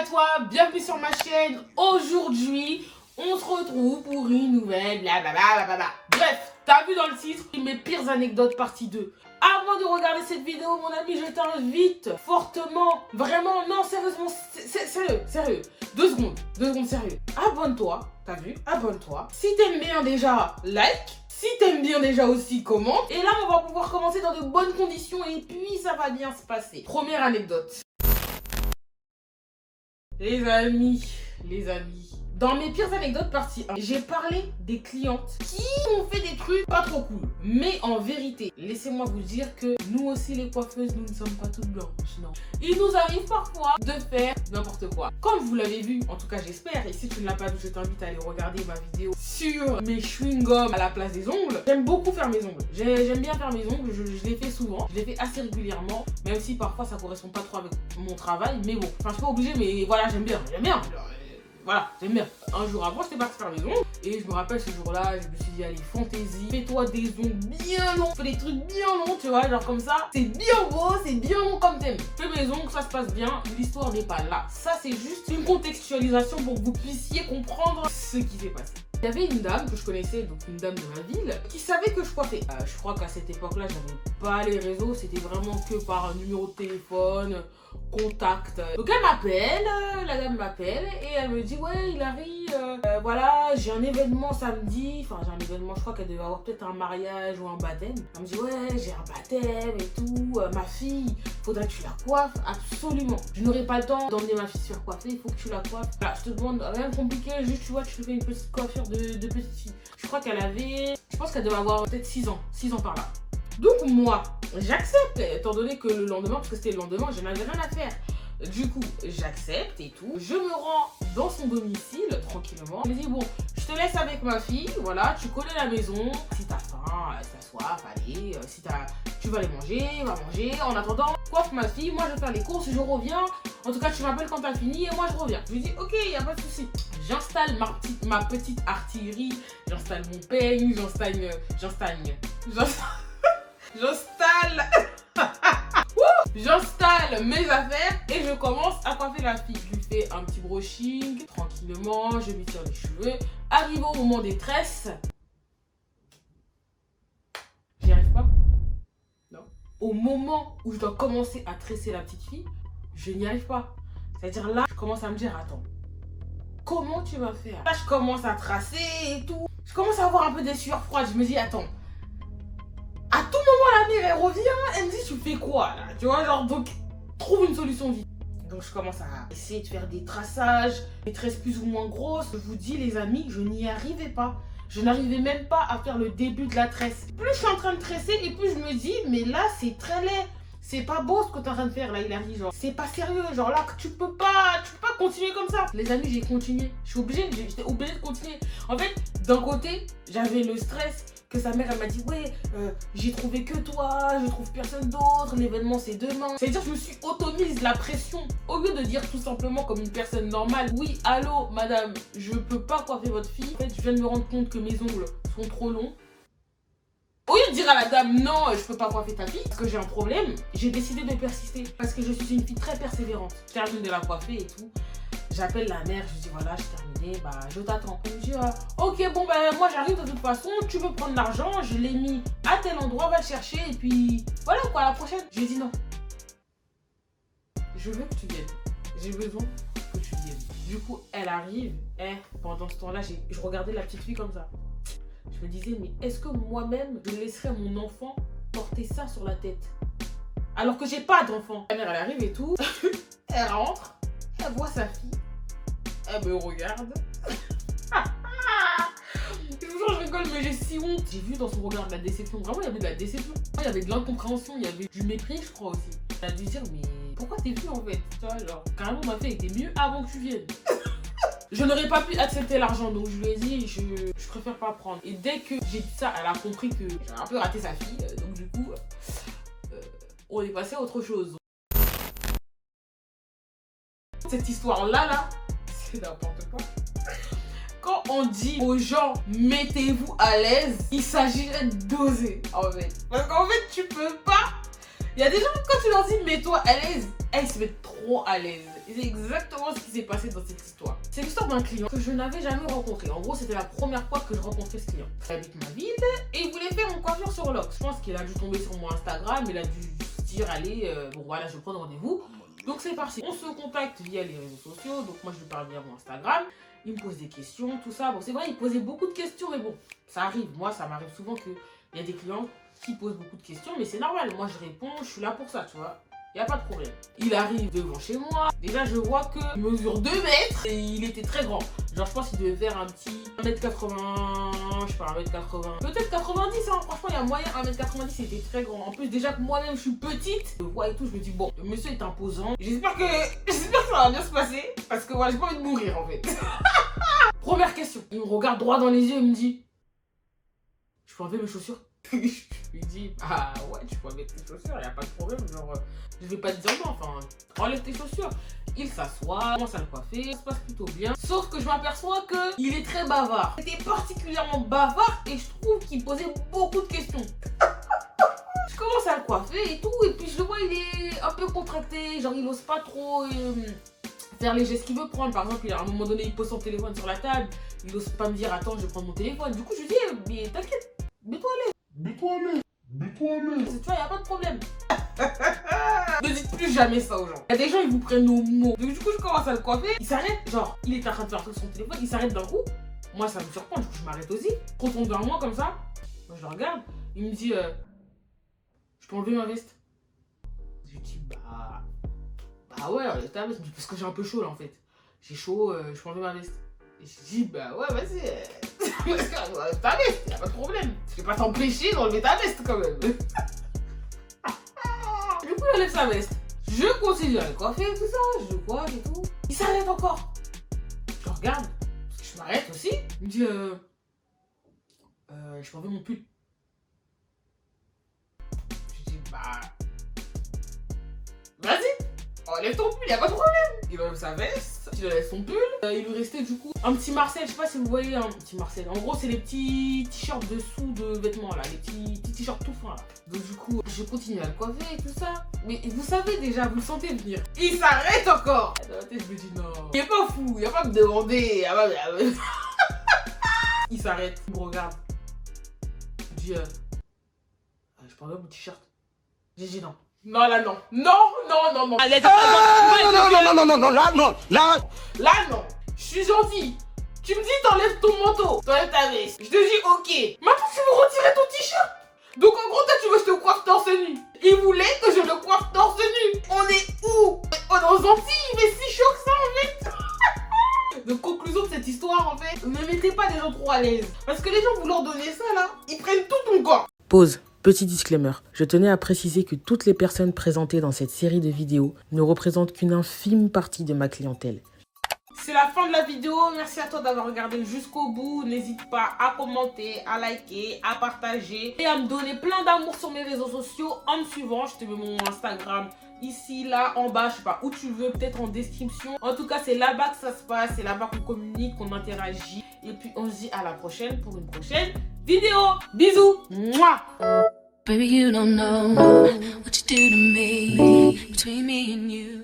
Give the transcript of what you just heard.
toi, bienvenue sur ma chaîne. Aujourd'hui, on se retrouve pour une nouvelle blablabla. Bref, t'as vu dans le titre, mes pires anecdotes partie 2. Avant de regarder cette vidéo, mon ami, je t'invite fortement, vraiment, non, sérieusement, sérieux. 2 secondes, sérieux. Abonne-toi, t'as vu? Abonne-toi. Si t'aimes bien déjà, like. Si t'aimes bien déjà aussi, commente. Et là, on va pouvoir commencer dans de bonnes conditions et puis ça va bien se passer. Première anecdote. Les amis, dans mes pires anecdotes partie 1, j'ai parlé des clientes qui ont fait des trucs pas trop cool. Mais en vérité, laissez-moi vous dire que nous aussi les coiffeuses, nous ne sommes pas toutes blanches, non. Il nous arrive parfois de faire n'importe quoi. Comme vous l'avez vu, en tout cas j'espère, et si tu ne l'as pas vu, je t'invite à aller regarder ma vidéo sur mes chewing-gums à la place des ongles. J'aime beaucoup faire mes ongles. J'aime bien faire mes ongles, je les fais souvent, je les fais assez régulièrement, même si parfois ça correspond pas trop avec mon travail, mais bon, enfin je suis pas obligée, mais voilà, j'aime bien. Voilà, j'aime bien. Un jour avant, j'étais partie faire mes ongles. Et je me rappelle ce jour-là, je me suis dit, allez, fantaisie. Fais-toi des ongles bien longs. Fais des trucs bien longs, tu vois, genre comme ça. C'est bien beau, c'est bien long comme thème. Fais mes ongles, ça se passe bien. L'histoire n'est pas là. Ça, c'est juste une contextualisation pour que vous puissiez comprendre ce qui s'est passé. Il y avait une dame que je connaissais, donc une dame de ma ville, qui savait que je coiffais. Je crois qu'à cette époque-là, j'avais pas les réseaux, c'était vraiment que par un numéro de téléphone, contact. Donc elle m'appelle, la dame m'appelle et elle me dit ouais Hilary, voilà j'ai un événement samedi, enfin j'ai un événement, je crois qu'elle devait avoir peut-être un mariage ou un baptême. Elle me dit ouais j'ai un baptême et tout, ma fille, faudrait que tu la coiffes, absolument. Je n'aurai pas le temps d'emmener ma fille se faire coiffer, il faut que tu la coiffes. Voilà, je te demande rien de compliqué, juste tu vois tu te fais une petite coiffure de petite fille. Je crois qu'elle avait, je pense qu'elle devait avoir peut-être 6 ans par là. Donc moi, j'accepte, étant donné que le lendemain, parce que c'était le lendemain, je n'avais rien à faire. Du coup, j'accepte et tout. Je me rends dans son domicile, tranquillement. Elle me dit, bon, je te laisse avec ma fille, voilà, tu connais la maison. Si t'as faim, si t'as soif, allez, si tu vas aller manger, va manger. En attendant, coiffe ma fille, moi je vais faire les courses, je reviens. En tout cas, tu m'appelles quand t'as fini et moi je reviens. Je lui dis, ok, y a pas de souci. J'installe ma petite artillerie, j'installe mon peigne, j'installe mes affaires et je commence à coiffer la fille. Je lui fais un petit brushing, tranquillement, je lui tire les cheveux. Arrivé au moment des tresses, j'y arrive pas. Non. Au moment où je dois commencer à tresser la petite fille, je n'y arrive pas. C'est-à-dire là, je commence à me dire, attends, comment tu vas faire? Là, je commence à tracer et tout. Je commence à avoir un peu des sueurs froides. Je me dis, attends, à tout moment, la mère, elle revient, elle me dit, tu fais quoi, là? Tu vois, genre, donc, trouve une solution vite. Donc, je commence à essayer de faire des traçages, des tresses plus ou moins grosses. Je vous dis, les amis, je n'y arrivais pas. Je n'arrivais même pas à faire le début de la tresse. Plus je suis en train de tresser, et plus je me dis, mais là, c'est très laid. C'est pas beau ce que t'es en train de faire là, Hilary, genre. C'est pas sérieux, genre là, tu peux pas continuer comme ça. Les amis, j'ai continué. J'étais obligée de continuer. En fait, d'un côté, j'avais le stress que sa mère, elle m'a dit, ouais, j'ai trouvé que toi, je trouve personne d'autre, l'événement c'est demain. C'est-à-dire, je me suis automise la pression. Au lieu de dire tout simplement comme une personne normale, oui, allô, madame, je peux pas coiffer votre fille. En fait, je viens de me rendre compte que mes ongles sont trop longs. Au lieu de dire à la dame non, je peux pas coiffer ta fille parce que j'ai un problème, j'ai décidé de persister parce que je suis une fille très persévérante. Je termine de la coiffer et tout. J'appelle la mère, je lui dis voilà, j'ai terminé, bah je t'attends. Elle me dit ok, bon bah moi j'arrive de toute façon, tu veux prendre l'argent, je l'ai mis à tel endroit, va le chercher et puis voilà quoi, à la prochaine. Je lui ai dit non. Je veux que tu viennes. J'ai besoin que tu viennes. Du coup, elle arrive et pendant ce temps-là, je regardais la petite fille comme ça. Je me disais, mais est-ce que moi-même, je laisserais mon enfant porter ça sur la tête? Alors que j'ai pas d'enfant. La mère, elle arrive et tout. Elle rentre. Elle voit sa fille. Elle me regarde. Toujours, je rigole, mais j'ai si honte. J'ai vu dans son regard de la déception. Vraiment, il y avait de la déception. Il y avait de l'incompréhension. Il y avait du mépris, je crois aussi. Elle a dû dire, mais pourquoi t'es venue en fait? Tu vois, genre, carrément, ma fille était mieux avant que tu viennes. Je n'aurais pas pu accepter l'argent, donc je lui ai dit, je préfère pas prendre. Et dès que j'ai dit ça, elle a compris que j'avais un peu raté sa fille. Donc du coup, on est passé à autre chose. Cette histoire-là, c'est n'importe quoi. Quand on dit aux gens, mettez-vous à l'aise, il s'agirait d'oser, en fait. Parce qu'en fait, tu peux pas. Il y a des gens, quand tu leur dis mets-toi à l'aise, ils se mettent trop à l'aise. Et c'est exactement ce qui s'est passé dans cette histoire. C'est l'histoire d'un client que je n'avais jamais rencontré. En gros, c'était la première fois que je rencontrais ce client. Il habite ma ville et il voulait faire une coiffure sur Lox. Je pense qu'il a dû tomber sur mon Instagram, il a dû se dire allez, bon voilà, je vais prendre rendez-vous. Donc c'est parti. On se contacte via les réseaux sociaux. Donc moi je lui parle via mon Instagram. Il me pose des questions, tout ça. Bon, c'est vrai, il posait beaucoup de questions, mais bon, ça arrive. Moi, ça m'arrive souvent qu'il y a des clients qui posent beaucoup de questions, mais c'est normal. Moi, je réponds, je suis là pour ça, tu vois. Il n'y a pas de problème. Il arrive devant chez moi. Déjà, je vois qu'il mesure 2 mètres et il était très grand. Genre, je pense qu'il devait faire un petit 1m80, je sais pas, 1m80. Peut-être 90, hein. Franchement, il y a moyen, 1m90, c'était très grand. En plus, déjà que moi-même, je suis petite. Je vois et tout, je me dis, bon, le monsieur est imposant. J'espère que ça va bien se passer. Parce que voilà, j'ai pas envie de mourir, en fait. Première question. Il me regarde droit dans les yeux et me dit, je peux enlever mes chaussures? Je lui dis, ah ouais, tu peux enlever tes chaussures, y a pas de problème, genre, je vais pas te dire non, enfin, enlève tes chaussures. Il s'assoit, commence à le coiffer, ça se passe plutôt bien. Sauf que je m'aperçois qu'il est très bavard. Il était particulièrement bavard et je trouve qu'il posait beaucoup de questions. Je commence à le coiffer et tout, et puis je le vois, il est un peu contracté, genre il ose pas trop faire les gestes qu'il veut prendre. Par exemple, à un moment donné, il pose son téléphone sur la table, il ose pas me dire, attends, je vais prendre mon téléphone. Du coup, je lui dis, mais t'inquiète, mets-toi à l'aise. Mets-toi à l'aise. Mets-toi à l'aise. Tu vois, y a pas de problème. Ne dites plus jamais ça aux gens. Il y a des gens, ils vous prennent au mot. Donc du coup, je commence à le coiffer. Il s'arrête, genre, il est en train de faire son téléphone, il s'arrête d'un coup. Moi, ça me surprend, du coup, je m'arrête aussi. Il retourne vers moi comme ça. Moi, je le regarde. Il me dit, je peux enlever ma veste? Je lui dis, bah ouais, enlève ta veste. Parce que j'ai un peu chaud là en fait. J'ai chaud, je peux enlever ma veste. Et je dis, bah ouais, vas-y. Parce que enlève ta veste, y'a pas de problème. Je vais pas t'empêcher d'enlever ta veste quand même. Du coup, il enlève sa veste. Je continue à le coiffer, tout ça. Je le coiffe et tout. Il s'arrête encore. Je le regarde. Parce que je m'arrête aussi. Il me dit, je peux enlever mon pull. Je dis, bah. Vas-y. Enlève ton pull, y'a pas de problème. Il enlève sa veste, il enlève son pull. Il lui restait du coup un petit Marcel, je sais pas si vous voyez un petit Marcel. En gros, c'est les petits t-shirts dessous de vêtements là, les petits t-shirts tout fins là. Donc du coup, je continue à le coiffer et tout ça. Mais vous savez déjà, vous le sentez venir. Il s'arrête encore. Dans la tête, je me dis non. Il est pas fou, il va pas me demander. Il s'arrête, il me regarde. Je dis, je peux enlever mon t-shirt? J'ai dit non. Non, là, non. Non. Allez, non, là, non. Là, non. Je suis gentille. Tu me dis, t'enlèves ton manteau, t'enlèves ta veste. Je te dis, ok. Maintenant, tu veux retirer ton t-shirt. Donc, en gros, toi, tu veux que je te coiffe torse nu. Il voulait que je le coiffe torse nu. On est où? On est aux Antilles, il fait si chaud que ça, en fait. Donc, conclusion de cette histoire, en fait, ne mettez pas des gens trop à l'aise. Parce que les gens, vous leur donnez ça, là, ils prennent tout ton corps. Pause. Petit disclaimer, je tenais à préciser que toutes les personnes présentées dans cette série de vidéos ne représentent qu'une infime partie de ma clientèle. C'est la fin de la vidéo, merci à toi d'avoir regardé jusqu'au bout. N'hésite pas à commenter, à liker, à partager et à me donner plein d'amour sur mes réseaux sociaux en me suivant. Je te mets mon Instagram ici, là, en bas, je sais pas où tu veux, peut-être en description. En tout cas, c'est là-bas que ça se passe, c'est là-bas qu'on communique, qu'on interagit. Et puis on se dit à la prochaine pour une prochaine vidéo. Bisous. Mouah. Baby, you don't know what you do to me, between me and you.